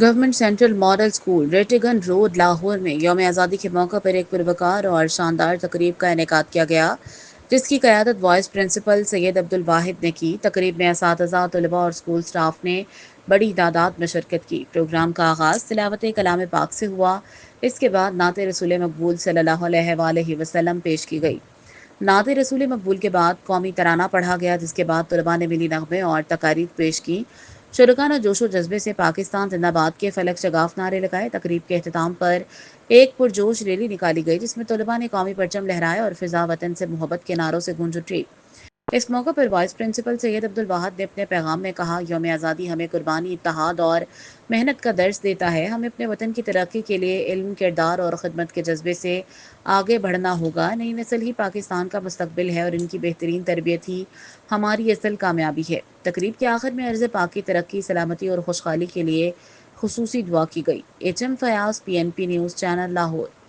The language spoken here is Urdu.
Government central model school Rattigan road Lahore میں یوم آزادی کے موقع پر ایک پروکار اور شاندار تقریب کا انعقاد کیا گیا، جس کی قیادت وائس پرنسپل سید عبدالواحد نے کی۔ تقریب میں اساتذہ، طلباء اور اسکول اسٹاف نے بڑی تعداد میں شرکت کی۔ پروگرام کا آغاز تلاوت کلام پاک سے ہوا۔ اس کے بعد نعت رسول مقبول صلی اللہ علیہ وآلہ وسلم پیش کی گئی۔ نعت رسول مقبول کے بعد قومی ترانہ پڑھا گیا، جس کے بعد طلباء نے ملی نغمے اور تقاریر پیش کی۔ شرکاء نے جوش و جذبے سے پاکستان زندہ باد کے فلک شگاف نعرے لگائے۔ تقریب کے اختتام پر ایک پرجوش ریلی نکالی گئی، جس میں طلباء نے قومی پرچم لہرائے اور فضا وطن سے محبت کے نعروں سے گونج اٹھی۔ اس موقع پر وائس پرنسپل سید عبدالواحد نے اپنے پیغام میں کہا، یوم آزادی ہمیں قربانی، اتحاد اور محنت کا درس دیتا ہے۔ ہمیں اپنے وطن کی ترقی کے لیے علم، کردار اور خدمت کے جذبے سے آگے بڑھنا ہوگا۔ نئی نسل ہی پاکستان کا مستقبل ہے اور ان کی بہترین تربیت ہی ہماری اصل کامیابی ہے۔ تقریب کے آخر میں عرض پاک کی ترقی، سلامتی اور خوشحالی کے لیے خصوصی دعا کی گئی۔ H M Fayaz, PNP news channel, Lahore.